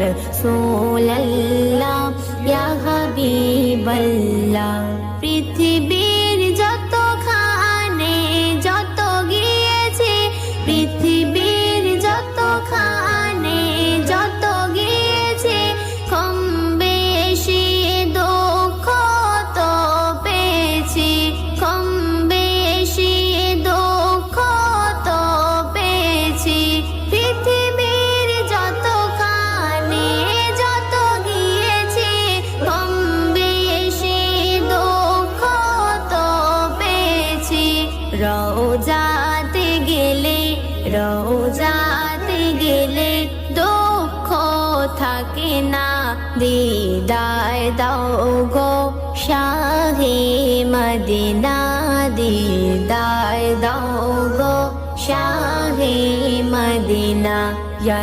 রাসূলুল্লাহ ইয়া হাবিবাল্লাহ। পৃথিবীর যতখানে যত গিয়েছি, পৃথিবীর যতখানে যত গিয়েছি, কম বেশি দুঃখ তো পেয়েছি, কম বেশি দুঃখ তো পেয়েছি। পৃথিবীর যতখানে যত গিয়েছি, কম বেশি দুঃখ তো পেয়েছি। রওজাতে গেলে, রওজাতে গেলে দুঃখ থাকে না। দিদার দাও গো শাহে মদিনা, দিদার দাও গো শাহে মদিনা। ইয়া